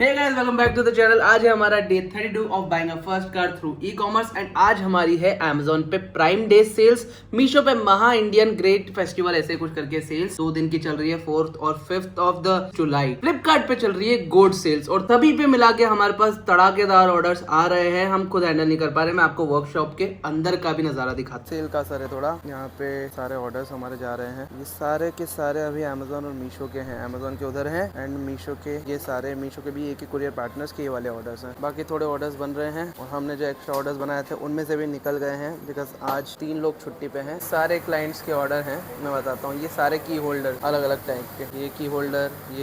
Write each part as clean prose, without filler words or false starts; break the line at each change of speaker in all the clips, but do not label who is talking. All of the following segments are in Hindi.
Hey guys, welcome back to the channel। आज है हमारा day 32 of buying a first car through e commerce and आज हमारी है Amazon पे प्राइम डे सेल्स, मीशो पे महा इंडियन ग्रेट फेस्टिवल ऐसे कुछ करके सेल्स 2 दिन की चल रही है, 4th और 5th ऑफ द जुलाई। फ्लिपकार्ट पे चल रही है गोल्ड सेल्स और तभी पे मिला के हमारे पास तड़ाकेदार ऑर्डर्स आ रहे हैं। हम खुद हैंडल नहीं कर पा रहे। मैं आपको वर्कशॉप के अंदर का भी नजारा दिखाता। सेल का सर है थोड़ा, यहाँ पे सारे ऑर्डर्स हमारे जा रहे हैं। ये सारे के सारे अभी Amazon और मीशो के हैं। Amazon के उधर हैं एंड मीशो के ये सारे, मीशो के भी एक ही कुरियर पार्टनर्स के ये वाले ऑर्डर्स हैं। बाकी थोड़े ऑर्डर्स बन रहे हैं और हमने जो एक्स्ट्रा ऑर्डर्स बनाए थे उनमें से भी निकल गए हैं बिकॉज आज 3 लोग छुट्टी पे हैं। सारे क्लाइंट्स के ऑर्डर हैं, मैं बताता हूँ। ये सारे की होल्डर अलग अलग टाइप के, ये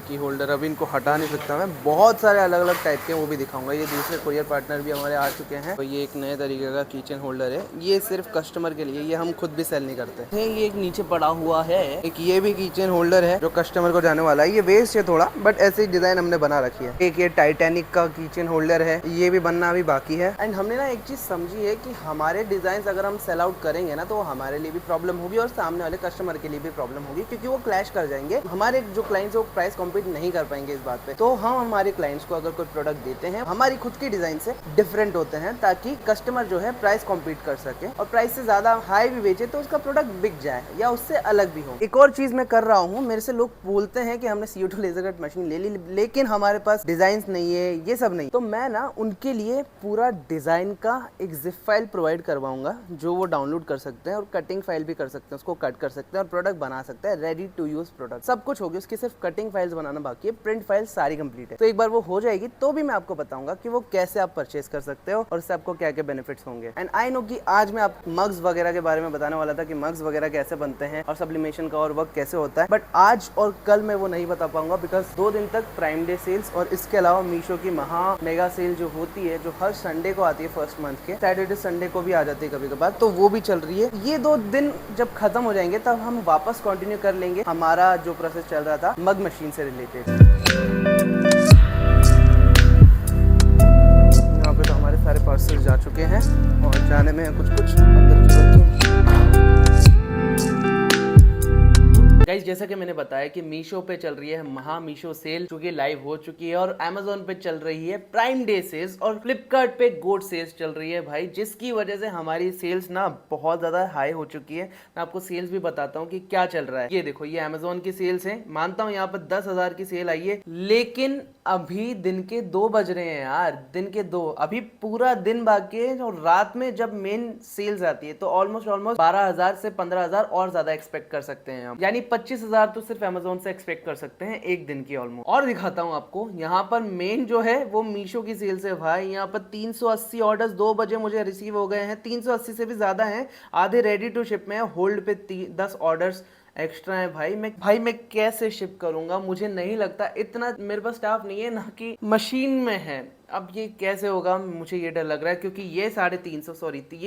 की होल्डर अभी इनको हटा नहीं सकता मैं। बहुत सारे अलग अलग टाइप के वो भी दिखाऊंगा। ये दूसरे कुरियर पार्टनर भी हमारे आ चुके हैं। तो ये एक नए तरीके का किचन होल्डर है। ये सिर्फ कस्टमर के लिए, ये हम खुद भी सेल नहीं करते। ये एक नीचे पड़ा हुआ है, एक ये भी किचन होल्डर है जो कस्टमर को जाने वाला है। ये वेस्ट है थोड़ा, बट ऐसे डिजाइन हमने बना रखी है। एक ये टाइटैनिक का किचन होल्डर है, ये भी बनना अभी बाकी है। एंड हमने ना एक चीज समझी है कि हमारे डिजाइन अगर हम सेल आउट करेंगे ना तो हमारे लिए भी प्रॉब्लम होगी और सामने वाले कस्टमर के लिए भी प्रॉब्लम होगी, क्योंकि वो क्लैश कर जाएंगे। हमारे जो क्लाइंट्स वो प्राइस कॉम्पीट नहीं कर पाएंगे इस बात पे। तो हम हमारे क्लाइंट्स को अगर कोई प्रोडक्ट देते हैं हमारी खुद की डिजाइन से डिफरेंट होते हैं, ताकि कस्टमर जो है प्राइस कॉम्पीट कर सके और प्राइस से ज्यादा हाई भी बेचे तो उसका प्रोडक्ट बिक जाए या उससे अलग भी हो। एक और चीज मैं कर रहा हूँ, मेरे से लोग बोलते हैं कि हमने CO2 लेजर कट मशीन ले ली, लेकिन हमारे पास डिजाइन नहीं है, ये सब नहीं। तो मैं ना उनके लिए पूरा डिजाइन का एक जिप फाइल प्रोवाइड करवाऊंगा जो वो डाउनलोड कर सकते हैं और कटिंग फाइल भी कर सकते हैं, उसको कट कर सकते हैं और प्रोडक्ट बना सकते हैं। रेडी टू यूज प्रोडक्ट सब कुछ हो गया, उसकी सिर्फ कटिंग फाइल्स बनाना बाकी है। प्रिंट फाइल सारी कंप्लीट है। तो एक बार वो हो जाएगी तो भी मैं आपको बताऊंगा कि वो कैसे आप परचेज कर सकते हो और उससे आपको क्या क्या बेनिफिट्स होंगे। एंड आई नो कि आज मैं आप मग्स वगैरह के बारे में बताने वाला था कि मग्स वगैरह कैसे बनते हैं और सब्लिमेशन का और वर्क कैसे होता है, बट आज और कल मैं वो नहीं बता पाऊंगा बिकॉज 2 दिन तक प्राइम डे सेल्स और इसके अलावा मीशो की महा मेगा सेल जो होती है, जो हर संडे को आती है फर्स्ट मंथ के, सैटरडे संडे को भी आ जाती है कभी कभार, तो वो भी चल रही है। ये 2 दिन जब खत्म हो जाएंगे तब हम वापस कंटिन्यू कर लेंगे हमारा जो प्रोसेस चल रहा था मग मशीन से रिलेटेड। यहाँ पे तो हमारे सारे पार्सल जा चुके हैं और जाने में कुछ अंदर की गाइस, जैसा कि मैंने बताया कि मीशो पे चल रही है महा मीशो सेल जो कि लाइव हो चुकी है और Amazon पे चल रही है प्राइम डे सेल्स और फ्लिपकार्ट पे गोल्ड सेल्स चल रही है भाई, जिसकी वजह से हमारी सेल्स ना बहुत ज्यादा हाई हो चुकी है। मैं आपको सेल्स भी बताता हूँ कि क्या चल रहा है। ये देखो, ये Amazon की सेल्स है। मानता हूँ यहाँ पर 10,000 की सेल आई है, लेकिन अभी दिन के 2 बज रहे हैं यार, दिन के 2, अभी पूरा दिन बाकी है। और रात में जब मेन सेल्स आती है तो ऑलमोस्ट 12,000 से 15,000 और ज्यादा एक्सपेक्ट कर सकते हैं हम, यानी 25,000 तो सिर्फ Amazon से एक्सपेक्ट कर सकते हैं एक दिन की ऑलमोस्ट। और दिखाता हूं आपको, यहाँ पर मेन जो है वो मीशो की सेल्स है भाई। यहाँ पर 380 ऑर्डर्स 2 बजे मुझे रिसीव हो गए हैं, 380 से भी ज्यादा हैं, आधे रेडी टू शिप में है। होल्ड पे 10 ऑर्डर्स एक्स्ट्रा है भाई मैं कैसे शिप करूंगा? मुझे नहीं लगता इतना, मेरे पास स्टाफ नहीं है ना कि मशीन में है। अब ये कैसे होगा, मुझे ये डर लग रहा है, क्योंकि ये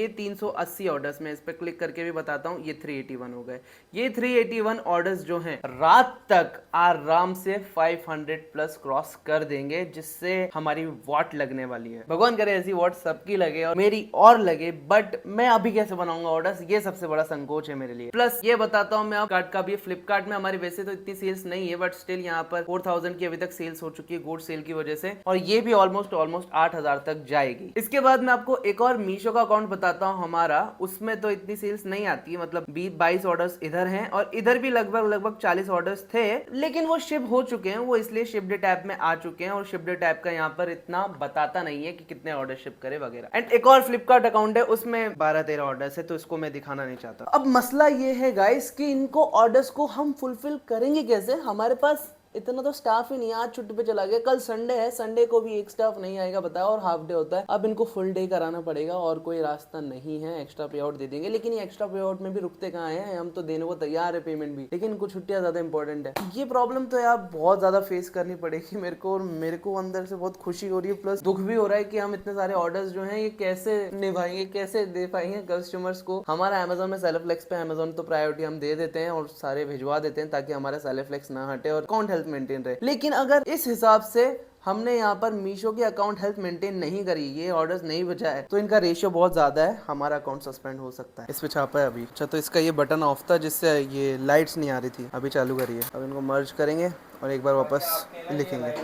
380 ऑर्डर्स में इस पर क्लिक करके भी बताता हूँ, ये 381 हो गए। ये 381 ऑर्डर्स जो हैं रात तक आराम से 500 प्लस क्रॉस कर देंगे, जिससे हमारी वॉट लगने वाली है। भगवान करे ऐसी वॉट सबकी लगे और मेरी और लगे, बट मैं अभी कैसे बनाऊंगा ऑर्डर्स, ये सबसे बड़ा संकोच है मेरे लिए। प्लस ये बताता हूँ मैं आप कार्ड का भी, फ्लिपकार्ट में हमारी वैसे तो इतनी सेल्स नहीं है, बट स्टिल यहाँ पर 4,000 की अभी तक सेल्स हो चुकी है गोल्ड सेल की वजह से, और ये भी ऑलमोस्ट 8,000 तक जाएगी। इसके बाद मैं आपको एक और मीशो का अकाउंट बताता हूँ हमारा, उसमें तो इतनी सेल्स नहीं आती है, मतलब 22 ऑर्डर्स इधर हैं और इधर भी लगभग 40 ऑर्डर्स थे, लेकिन वो शिप हो चुके हैं। वो इसलिए शिप्ड टैब में आ चुके हैं और शिप्ड टैब का यहाँ पर इतना बताता नहीं है कि कितने ऑर्डर शिप करे वगैरह। एंड एक और फ्लिपकार्ट अकाउंट है, उसमें 12-13 ऑर्डर्स है, तो इसको मैं दिखाना नहीं चाहता। अब मसला ये है गाइस कि इनको ऑर्डर्स को हम फुलफिल करेंगे कैसे? हमारे पास इतना तो स्टाफ ही नहीं है। आज छुट्टी पे चला गया, कल संडे है, संडे को भी एक स्टाफ नहीं आएगा बताओ, और हाफ डे होता है। अब इनको फुल डे कराना पड़ेगा और कोई रास्ता नहीं है। एक्स्ट्रा पे आउट दे देंगे, लेकिन ये एक्स्ट्रा पे आउट में भी रुकते कहाँ हैं? हम तो देने को तैयार है पेमेंट भी, लेकिन इनको छुट्टियां ज्यादा इंपॉर्टेंट है। ये प्रॉब्लम तो यार बहुत ज्यादा फेस करनी पड़ेगी मेरे को, और मेरे को अंदर से बहुत खुशी हो रही है, प्लस दुख भी हो रहा है कि हम इतने सारे ऑर्डर्स जो है ये कैसे निभाएंगे, कैसे दे पाएंगे कस्टमर्स को। हमारा Amazon में सेल्फलेक्स पे, Amazon तो प्रायोरिटी हम दे देते हैं और सारे भिजवा देते हैं ताकि हमारा सेल्फलेक्स ना हटे और अकाउंट हेल्थ मेंटेन रहे। लेकिन अगर इस हिसाब से हमने यहाँ पर मीशो की अकाउंट हेल्थ मेंटेन नहीं करी, ये ऑर्डर्स नहीं बचाए, तो इनका रेशियो बहुत ज्यादा है, हमारा अकाउंट सस्पेंड हो सकता है। इस पे छापा है अभी। अच्छा, तो इसका ये बटन ऑफ था जिससे ये लाइट्स नहीं आ रही थी, अभी चालू करिए। अब इनको मर्ज करेंगे और एक बार वापस लिखेंगे।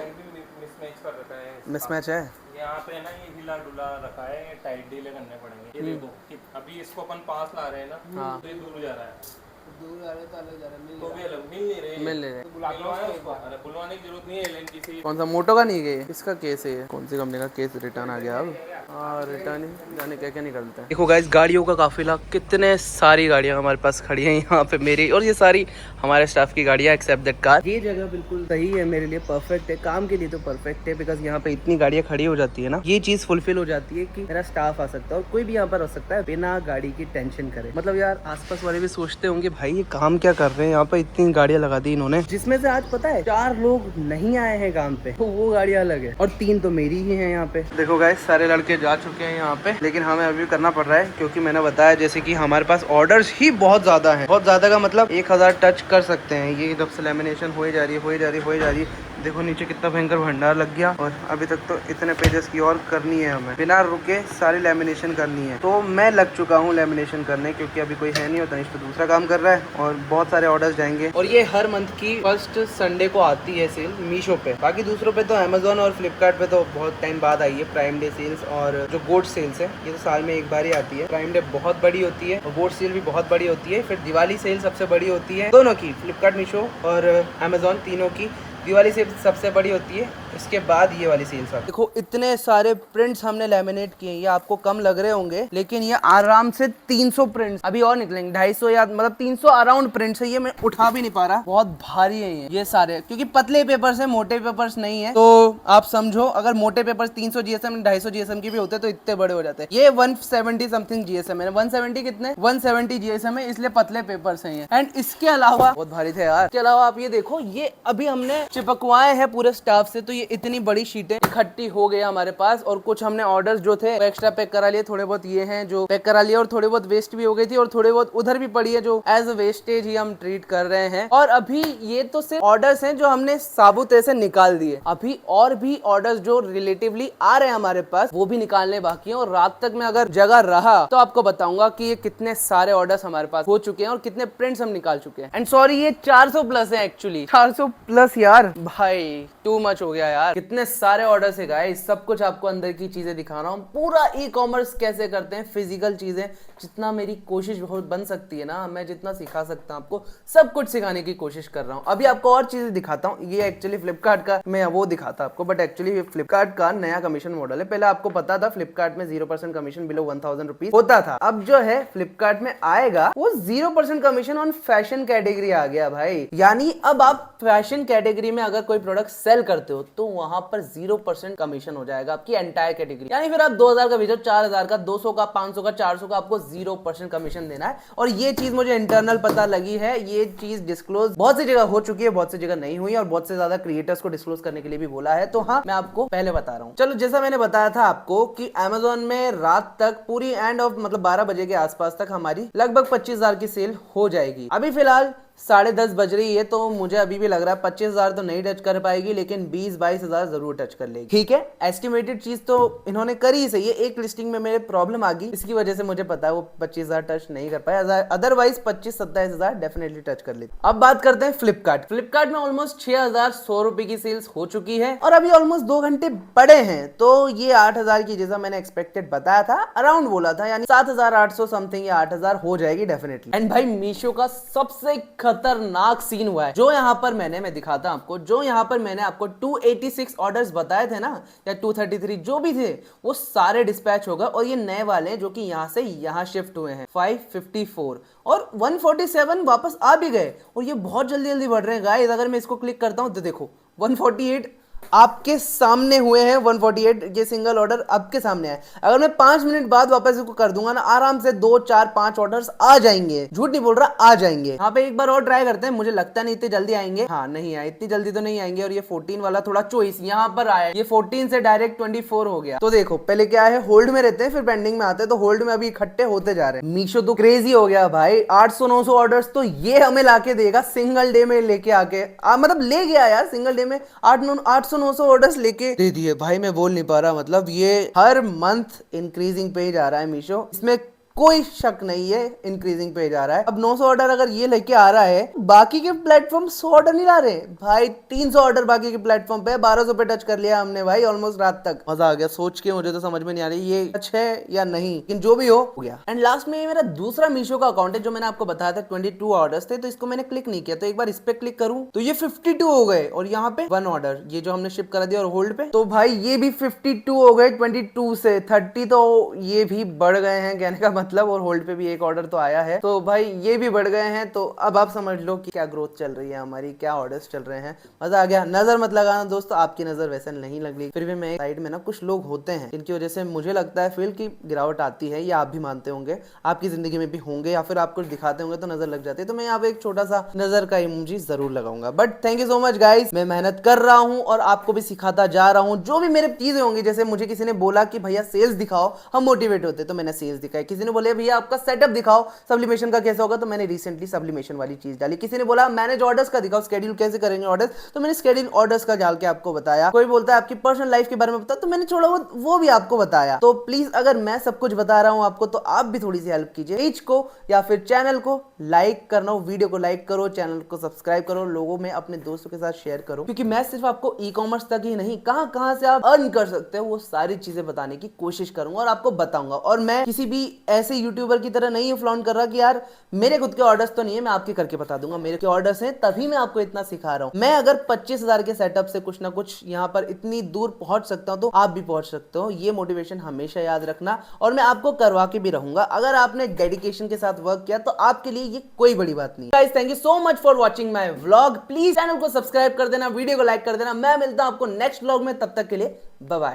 है।
मिसमैच है।
यहाँ पे ना ये हिला डुला रखा है, ये टाइट डीले करने पड़ेंगे। ये देखो कि अभी इसको अपन पास ला रहे हैं ना, तो ये दूर जा रहा है,
दूर आ रहे तो अलग जा रहा है,
तो भी अलग मिल नहीं रहे,
मिल ले रहे।
अरे बुलवाने की जरूरत नहीं है, एलएनजी से।
कौन सा मोटो का नहीं गए, किसका केस है ये? कौन सी कंपनी का केस रिटर्न आ गया अब? हाँ रिटर्न ही जाने क्या क्या निकलता है। देखो गाइस गाड़ियों का काफिला, कितने सारी गाड़ियां हमारे पास खड़ी हैं यहाँ पे मेरी, और ये सारी हमारे स्टाफ की गाड़ियां एक्सेप्ट दैट कार। ये जगह बिल्कुल सही है मेरे लिए, परफेक्ट है काम के लिए, तो परफेक्ट है बिकॉज यहाँ पे इतनी गाड़ियां खड़ी हो जाती है ना, ये चीज फुलफिल हो जाती है कि मेरा स्टाफ आ सकता है और कोई भी यहाँ पर आ सकता है बिना गाड़ी की टेंशन करे। मतलब यार आसपास वाले भी सोचते होंगे भाई ये काम क्या कर रहे हैं, यहाँ पे इतनी गाड़ियां लगा दी इन्होंने, जिसमें से आज पता है 4 लोग नहीं आए हैं काम पे, तो वो गाड़ियां अलग है, और 3 तो मेरी ही है यहाँ पे। देखो गाइस सारे लड़के जा चुके हैं यहाँ पे, लेकिन हमें अभी करना पड़ रहा है क्योंकि मैंने बताया जैसे कि हमारे पास ऑर्डर्स ही बहुत ज्यादा हैं। बहुत ज्यादा का मतलब 1000 टच कर सकते हैं। ये जब से लेमिनेशन हो ही जा रही है, देखो नीचे कितना भयंकर भंडार लग गया, और अभी तक तो इतने पेजेस की और करनी है हमें, बिना रुके सारी लेमिनेशन करनी है। तो मैं लग चुका हूँ लेमिनेशन करने, क्योंकि अभी कोई है नहीं और तनिष्क दूसरा काम कर रहा है, और बहुत सारे ऑर्डर्स जाएंगे। और ये हर मंथ की फर्स्ट संडे को आती है सेल मीशो पे, बाकी दूसरों पे तो अमेजोन और फ्लिपकार्ट पे तो बहुत टाइम बाद आई है। प्राइम डे सेल्स और जो गोल्ड सेल्स है ये तो साल में एक बार ही आती है। प्राइम डे बहुत बड़ी होती है और गोल्ड सेल भी बहुत बड़ी होती है। फिर दिवाली सेल सबसे बड़ी होती है, दोनों की, फ्लिपकार्ट मीशो और अमेजोन तीनों की दिवाली सेल सबसे बड़ी होती है, इसके बाद ये वाली सेल्स आती है। देखो इतने सारे प्रिंट्स हमने लेमिनेट किए, ये आपको कम लग रहे होंगे लेकिन ये आराम से 300 प्रिंट्स अभी और निकलेंगे, 250 या मतलब 300 अराउंड प्रिंट्स है। ये मैं उठा भी नहीं पा रहा, बहुत भारी है ये सारे, क्योंकि पतले पेपर्स है, मोटे पेपर्स नहीं है। तो आप समझो अगर मोटे पेपर्स 300 जीएसएम 250 जीएसएम के भी होते तो इतने बड़े हो जाते। ये 170 समथिंग जीएसएम है, 170 कितने 170 जीएसएम है, इसलिए पतले पेपर्स हैं ये। एंड इसके अलावा बहुत भारी थे यार। इसके अलावा आप ये देखो, ये अभी हमने चिपकवाए हैं पूरे स्टाफ से, तो ये इतनी बड़ी शीटें इकट्ठी हो गई हमारे पास, और कुछ हमने ऑर्डर्स जो थे वो एक्स्ट्रा पैक करा लिए, थोड़े बहुत ये हैं जो पैक करा लिए, और थोड़े बहुत वेस्ट भी हो गई थी, और थोड़े बहुत उधर भी पड़ी है जो एज अ वेस्टेज ही हम ट्रीट कर रहे हैं। और अभी ये तो सिर्फ ऑर्डर्स हैं जो हमने साबुत से निकाल दिए, अभी और भी ऑर्डर्स जो रिलेटिवली आ रहे हैं हमारे पास वो भी निकालने बाकी हैं, और रात तक में अगर जगह रहा तो आपको बताऊंगा कि ये कितने सारे ऑर्डर्स हमारे पास हो चुके हैं और कितने प्रिंट्स हम निकाल चुके हैं। एंड सॉरी ये 400 प्लस है एक्चुअली, 400 प्लस यार, भाई टू मच हो गया यार, कितने सारे ऑर्डर्स है गाइस। सब कुछ आपको अंदर की चीजें दिखा रहा हूँ, पूरा ई कॉमर्स कैसे करते हैं, फिजिकल चीजें, जितना मेरी कोशिश बन सकती है ना, मैं जितना सिखा सकता हूँ आपको सब कुछ सिखाने की कोशिश कर रहा हूँ। अभी आपको और चीजें दिखाता हूँ, ये एक्चुअली फ्लिपकार्ट का मैं वो दिखाता आपको, बट एक्चुअली फ्लिपकार्ट का नया कमीशन मॉडल है। पहले आपको पता था फ्लिपकार्ट में 0% कमीशन बिलो 1000 रुपीज होता था, अब जो है फ्लिपकार्ट में आएगा वो 0% कमीशन ऑन फैशन कैटेगरी आ गया भाई। यानी अब आप फैशन कैटेगरी में अगर कोई प्रोडक्ट सेल करते हो तो वहां पर 0% कमीशन हो जाएगा आपकी एंटायर कैटेगरी। यानी फिर आप 2000 का भेजो, 4000 का, 200 का, 500 का, 400 का, आपको 0% कमीशन देना है। और ये चीज मुझे इंटरनल पता लगी है, ये चीज डिस्क्लोज बहुत सी जगह हो चुकी है, बहुत सी जगह नहीं हुई, और बहुत से ज्यादा क्रिएटर्स को डिस्क्लोज करने के लिए भी बोला है। तो हाँ मैं आपको पहले बता रहा हूँ। चलो जैसा मैंने बताया था आपको कि अमेजोन में रात तक पूरी एंड ऑफ मतलब 12 बजे के आसपास तक हमारी लगभग 25000 की सेल हो जाएगी। अभी फिलहाल 10:30 बज रही है, तो मुझे अभी भी लग रहा है 25000 तो नहीं टच कर पाएगी, लेकिन 20-22 हजार जरूर टच कर लेगी। ठीक है, एस्टिमेटेड चीज तो इन्होंने करी ही सही है। एक लिस्टिंग में मेरे प्रॉब्लम आ गई, इसकी वजह से मुझे पता है वो 25000 टच नहीं कर पाया, अदरवाइज 25-27 हजार डेफिनेटली टच कर लेती। अब बात करते हैं फ्लिपकार्ट। फ्लिपकार्ट में ऑलमोस्ट 6100 रुपए की सेल्स हो चुकी है, और अभी ऑलमोस्ट 2 घंटे बड़े हैं, तो ये 8000 की जैसा मैंने एक्सपेक्टेड बताया था, अराउंड बोला था, यानी 7800 समथिंग या 8000 हो जाएगी डेफिनेटली। एंड भाई मीशो का सबसे खतरनाक सीन हुआ है, जो यहाँ पर मैं दिखाता हूं आपको, जो यहाँ पर मैंने आपको 286 ऑर्डर्स बताए थे ना, या 233 जो भी थे, वो सारे डिस्पैच हो गए, और ये नए वाले जो कि यहाँ से यहाँ शिफ्ट हुए हैं 554 और 147 वापस आ भी गए, और ये बहुत जल्दी जल्दी बढ़ रहे हैं गाइस। अगर मैं इसको क्लिक करता हूं तो देखो 148 आपके सामने हुए हैं, 148 ये सिंगल ऑर्डर आपके सामने है। अगर मैं 5 मिनट बाद वापस इसको कर दूंगा ना, आराम से 2 4 5 ऑर्डर्स आ जाएंगे, झूठ नहीं बोल रहा, आ जाएंगे। यहाँ पे एक बार और ट्राई करते हैं, मुझे लगता नहीं इतनी जल्दी आएंगे, हाँ नहीं आए, इतनी जल्दी तो नहीं आएंगे। और ये 14 वाला थोड़ा चॉइस यहाँ पर आया, ये 14 से डायरेक्ट 24 हो गया। तो देखो पहले क्या है, होल्ड में रहते हैं फिर पेंडिंग में आते हैं, तो होल्ड में अभी इकट्ठे होते जा रहे हैं। मीशो तो क्रेजी हो गया भाई, 800-900 ऑर्डर्स तो ये हमें लाके देगा सिंगल डे में, लेके आके मतलब ले गया यार सिंगल डे में 800-900 ऑर्डर्स लेके दे दिए भाई। मैं बोल नहीं पा रहा, मतलब ये हर मंथ इंक्रीजिंग पे ही जा रहा है मीशो। इसमें कोई शक नहीं है, इंक्रीजिंग पे जा रहा है। अब 900 ऑर्डर अगर ये लेके आ रहा है, बाकी के प्लेटफॉर्म 100 ऑर्डर नहीं ला रहे भाई, 300 ऑर्डर बाकी के प्लेटफॉर्म पे, 1200 पे टच कर लिया हमने भाई ऑलमोस्ट रात तक। मजा आ गया सोच के, मुझे तो समझ में नहीं आ रही ये सच है या नहीं, लेकिन जो भी हो गया। एंड लास्ट में ये मेरा दूसरा मीशो का अकाउंट है जो मैंने आपको बताया था 22 ऑर्डर्स थे, तो इसको मैंने क्लिक नहीं किया, तो एक बार इस पे क्लिक करूं तो ये 52 हो गए, और यहाँ पे 1 ऑर्डर ये जो हमने शिप करा दिया और होल्ड पे, तो भाई ये भी 52 हो गए 22 से 30, तो ये भी बढ़ गए हैं कहने का मतलब, और होल्ड पे भी एक ऑर्डर तो आया है, तो भाई ये भी बढ़ गए हैं। तो अब आप समझ लो कि क्या ग्रोथ चल रही है हमारी, क्या ऑर्डर्स चल रहे हैं। मजा आ गया। नजर मत लगाना दोस्तों, आपकी नजर वैसे नहीं लग रही, फिर भी मैं साइड में ना कुछ लोग होते हैं जिनकी वजह से मुझे लगता है फील की गिरावट आती है, या आप भी मानते होंगे, आपकी जिंदगी में भी होंगे, या फिर आप कुछ दिखाते होंगे तो नजर लग जाती है। तो मैं यहाँ पे एक छोटा सा नजर का इमोजी जरूर लगाऊंगा। But thank you so much guys, मैं मेहनत कर रहा हूँ और आपको भी सिखाता जा रहा हूँ। जो भी मेरे चीजें होंगी, जैसे मुझे किसी ने बोला कि भैया सेल्स दिखाओ, हम मोटिवेट होते, तो मैंने सेल्स दिखाई। किसी ने बोले भैया आपका सेटअप दिखाओ सब्लिमेशन का कैसे होगा, तो मैंने रिसेंटली सब्लिमेशन वाली चीज डाली। किसी ने बोला मैनेज ऑर्डर्स का दिखाओ, शेड्यूल कैसे करेंगे ऑर्डर्स, तो मैंने शेड्यूल ऑर्डर्स का डाल के आपको बताया। कोई बोलता है आपकी पर्सनल लाइफ के बारे में बताओ, तो मैंने थोड़ा वो भी आपको बताया। तो प्लीज अगर मैं सब कुछ बता रहा हूं आपको, तो आप भी थोड़ी सी हेल्प कीजिए। पेज को या फिर चैनल को लाइक करना हो, वीडियो को लाइक करो, चैनल को सब्सक्राइब करो, लोगों में अपने दोस्तों के साथ शेयर करो, क्योंकि मैं सिर्फ आपको ई कॉमर्स तक ही नहीं, कहां कहां से आप अर्न कर सकते हो वो सारी चीजें बताने की कोशिश करूंगा और आपको बताऊंगा। और मैं किसी भी ऐसे यूट्यूबर की तरह नहीं फ्लॉन्ट कर रहा कि यार मेरे खुद के ऑर्डर्स तो नहीं है, मैं आपके करके बता दूंगा। मेरे के ऑर्डर्स हैं तभी मैं आपको इतना सिखा रहा हूं। मैं अगर 25,000 के सेटअप से कुछ ना कुछ यहाँ पर इतनी दूर पहुंच सकता हूं, तो आप भी पहुंच सकते हो। ये मोटिवेशन हमेशा याद रखना, और मैं आपको करवा के भी रहूंगा। अगर आपने डेडिकेशन के साथ वर्क किया तो आपके लिए ये कोई बड़ी बात नहीं। Guys thank you so much for watching my vlog. Please channel को सब्सक्राइब कर देना, वीडियो को लाइक कर देना। मैं मिलता हूं आपको नेक्स्ट व्लॉग में, तब तक के लिए बाय बाय।